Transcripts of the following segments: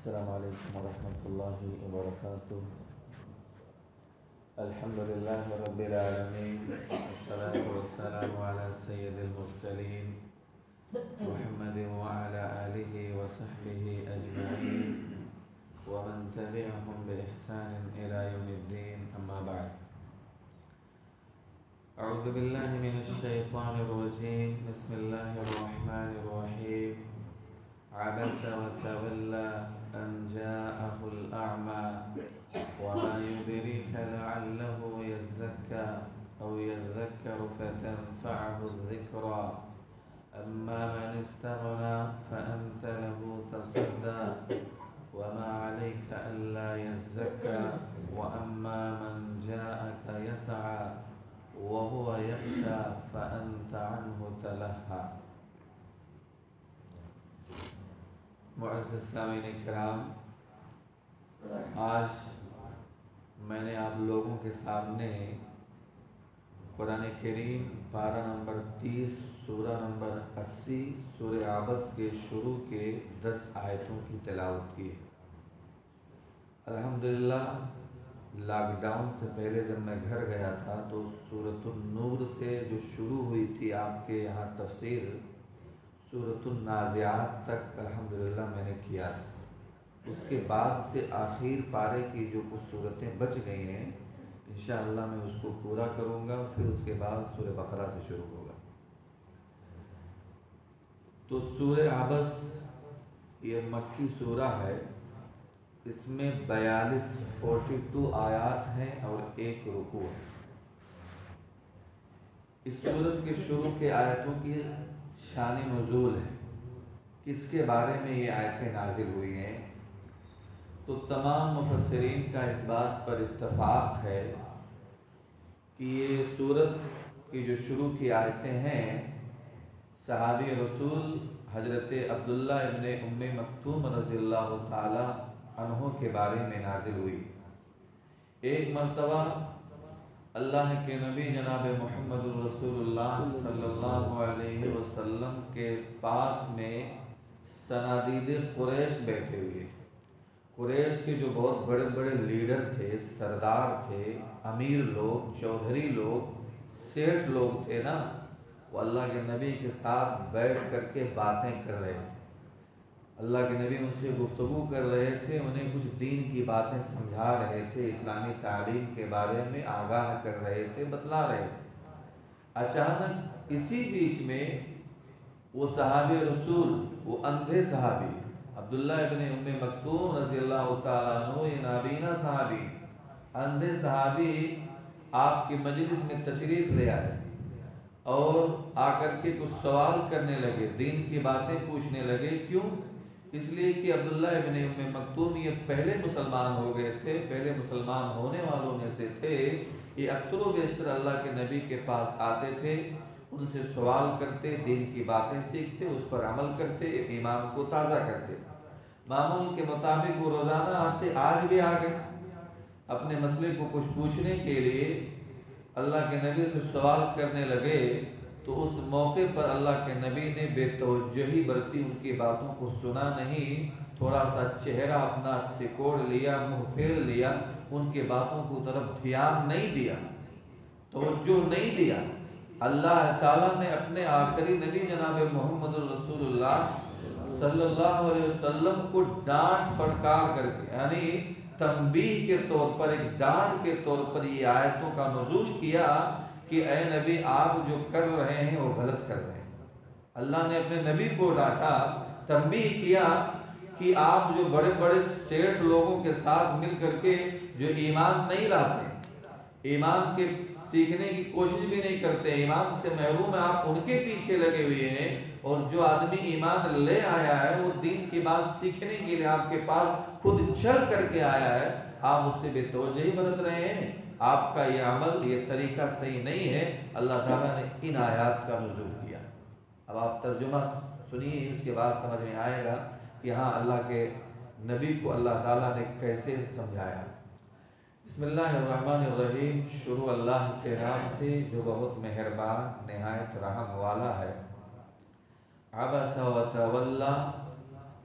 السلام عليكم ورحمة الله وبركاته. الحمد لله رب العالمين، والصلاة والسلام على سيد المرسلين محمد وعلى آله وصحبه أجمعين ومن تبعهم بإحسان إلى يوم الدين. أما بعد، أعوذ بالله من الشيطان الرجيم. بسم الله الرحمن الرحيم. عبس وتولى أن جاءه الأعمى وما يدريك لعله يزكى أو يذكر فتنفعه الذكرى أما من استغنى فأنت له تصدى وما عليك ألا يزكى وأما من جاءك يسعى وهو يخشى فأنت عنه تلهى. معزز سامعین کرام، آج میں نے آپ لوگوں کے سامنے قرآن کریم پارہ نمبر 30 سورہ نمبر 80 سورہ عبس کے شروع کے 10 آیتوں کی تلاوت کی. الحمدللہ لاک ڈاؤن سے پہلے جب میں گھر گیا تھا تو سورۃ النور سے جو شروع ہوئی تھی آپ کے یہاں تفسیر، سورۃ النازعات تک الحمدللہ میں نے کیا تھا. اس کے بعد سے آخر پارے کی جو کچھ صورتیں بچ گئی ہیں انشاءاللہ میں اس کو پورا کروں گا، پھر اس کے بعد سورہ بقرہ سے شروع ہوگا. تو سورہ عبس یہ مکی سورہ ہے. اس میں 42 آیات ہیں اور ایک رکوع ہے. اس سورت کے شروع کے آیتوں کی شان نزول ہے، کس کے بارے میں یہ آیتیں نازل ہوئی ہیں. تو تمام مفسرین کا اس بات پر اتفاق ہے کہ یہ سورت کی جو شروع کی آیتیں ہیں صحابی رسول حضرت عبداللہ ابن ام مکتوم رضی اللہ تعالی عنہ کے بارے میں نازل ہوئی. ایک مرتبہ اللہ کے نبی جناب محمد رسول اللہ صلی اللہ علیہ وسلم کے پاس میں صنادید قریش بیٹھے ہوئے. قریش کے جو بہت بڑے بڑے لیڈر تھے، سردار تھے، امیر لوگ، چودھری لوگ، سیٹھ لوگ تھے نا، وہ اللہ کے نبی کے ساتھ بیٹھ کر کے باتیں کر رہے تھے. اللہ کے نبی ان سے گفتگو کر رہے تھے، انہیں کچھ دین کی باتیں سمجھا رہے تھے، اسلامی تعلیم کے بارے میں آگاہ کر رہے تھے، بتلا رہے تھے. اچانک اسی بیچ میں وہ صحابی رسول، وہ اندھے صحابی عبداللہ ابن ام مکتوم رضی اللہ تعالیٰ عنہ، یہ نابینا صحابی، اندھے صحابی آپ کی مجلس میں تشریف لے آئے اور آ کر کے کچھ سوال کرنے لگے، دین کی باتیں پوچھنے لگے. کیوں؟ اس لیے کہ عبداللہ ابن ام مکتوم یہ پہلے مسلمان ہو گئے تھے، پہلے مسلمان ہونے والوں میں سے تھے. یہ اکثر و بیشتر اللہ کے نبی کے پاس آتے تھے، ان سے سوال کرتے، دین کی باتیں سیکھتے، اس پر عمل کرتے، ایمان کو تازہ کرتے. معمول کے مطابق وہ روزانہ آتے، آج بھی آ گئے اپنے مسئلے کو کچھ پوچھنے کے لیے. اللہ کے نبی سے سوال کرنے لگے تو اس موقع پر اللہ کے نبی نے بے توجہی برتی، ان کی باتوں کو سنا نہیں، تھوڑا سا چہرہ اپنا سکوڑ لیا، منہ پھیر لیا، ان کی باتوں کو طرف دھیان نہیں دیا، توجہ نہیں دیا. اللہ تعالیٰ نے اپنے آخری نبی جناب محمد رسول اللہ صلی اللہ علیہ وسلم کو ڈانٹ فٹکار کر کے، یعنی تنبیہ کے طور پر، ایک ڈانٹ کے طور پر یہ آیتوں کا نزول کیا کہ اے نبی آپ جو کر رہے ہیں وہ غلط کر رہے ہیں. اللہ نے اپنے نبی کو ڈانٹا، تنبیہ کیا کہ آپ جو بڑے بڑے سیٹھ لوگوں کے ساتھ مل کر کے جو ایمان نہیں لاتے، ایمان کے سیکھنے کی کوشش بھی نہیں کرتے، ایمان سے محروم ہیں، آپ ان کے پیچھے لگے ہوئے ہیں. اور جو آدمی ایمان لے آیا ہے وہ دین کی بات سیکھنے کے لیے آپ کے پاس خود چل کر کے آیا ہے، آپ اس سے بے توجہی برت رہے ہیں. آپ کا یہ عمل، یہ طریقہ صحیح نہیں ہے. اللہ تعالیٰ نے ان آیات کا نزول کیا. اب آپ ترجمہ سنیے، اس کے بعد سمجھ میں آئے گا کہ ہاں اللہ کے نبی کو اللہ تعالیٰ نے کیسے سمجھایا. بسم اللہ الرحمن الرحیم. شروع اللہ کے نام سے جو بہت مہربان نہایت رحم والا ہے. عبس و تولی،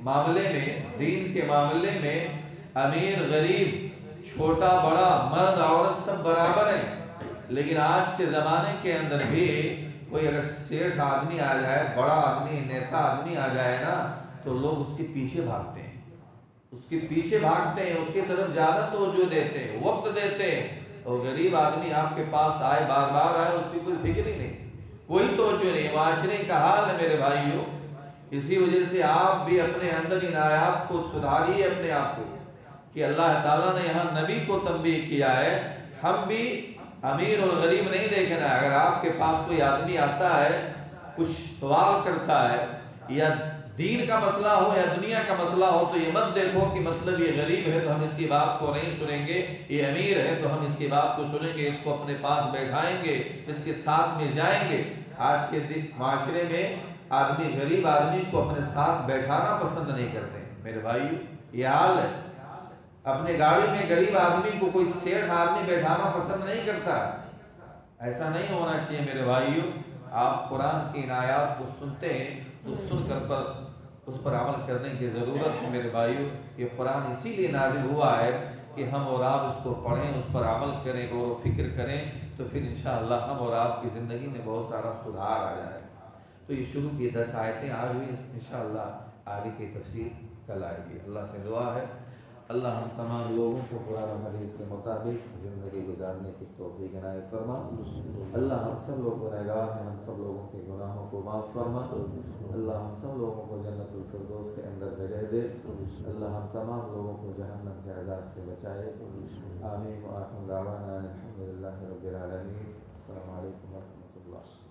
معاملے میں، دین کے معاملے میں امیر غریب چھوٹا بڑا مرد عورت سب برابر ہیں، لیکن آج کے زمانے کے اندر بھی کوئی اگر سیٹھ آدمی آ جائے، بڑا آدمی نیتا آدمی آ جائے نا تو لوگ اس کے پیچھے بھاگتے ہیں، اس کے پیچھے بھاگتے ہیں، اس کی طرف زیادہ توجہ دیتے ہیں، وقت دیتے ہیں، اور غریب آدمی آپ کے پاس آئے بار بار آئے اس کی کوئی فکر ہی نہیں، کوئی توجہ نہیں۔ معاشرے کا حال ہے میرے بھائیوں، اسی وجہ سے آپ بھی اپنے اندر ان آیات کو سدھاریے اپنے آپ کو، کہ اللہ تعالیٰ نے یہاں نبی کو تنبیہ کیا ہے، ہم بھی امیر اور غریب نہیں دیکھنا ہے۔ اگر آپ کے پاس کوئی آدمی آتا ہے کچھ سوال کرتا ہے، یا دین کا مسئلہ ہو یا دنیا کا مسئلہ ہو، تو یہ مت دیکھو کہ مطلب یہ غریب ہے تو ہم اس کی بات کو نہیں سنیں گے، یہ امیر ہے تو ہم اس کی بات کو سنیں گے، اس کو اپنے پاس بیٹھائیں گے، اس کے ساتھ میں جائیں گے۔ آج کے معاشرے میں آدمی غریب آدمی کو اپنے ساتھ بیٹھانا پسند نہیں کرتے میرے بھائی، یہ حال ہے۔ اپنے گاڑی میں غریب آدمی کو کوئی سیٹھ آدمی بیٹھانا پسند نہیں کرتا، ایسا نہیں ہونا چاہیے میرے بھائیوں۔ آپ قرآن کی ان آیات کو سنتے ہیں تو سن کر اس پر عمل کرنے کی ضرورت ہے میرے بھائیوں۔ یہ قرآن اسی لیے نازل ہوا ہے کہ ہم اور آپ اس کو پڑھیں، اس پر عمل کریں، غور و فکر کریں، تو پھر انشاءاللہ ہم اور آپ کی زندگی میں بہت سارا سدھار آ جائے۔ تو یہ شروع کی 10 آیتیں آج ہوئی، انشاءاللہ آگے کی تفسیر کل آئے گی۔ اللہ سے دعا ہے اللہ ہم تمام لوگوں کو قرآن و حدیث کے مطابق زندگی گزارنے کی توفیق عنایت فرما۔ اللہ ہم سب لوگ گنہگار ہیں، ہم سب لوگوں کے گناہوں کو معاف فرما۔ اللہ ہم سب لوگوں کو جنت الفردوس کے اندر جگہ دے۔ اللہ ہم تمام لوگوں کو جہنم کے عذاب سے بچائے۔ آمین۔ وآخر دعوانا الحمدللہ رب العالمین۔ السلام علیکم ورحمۃ اللہ۔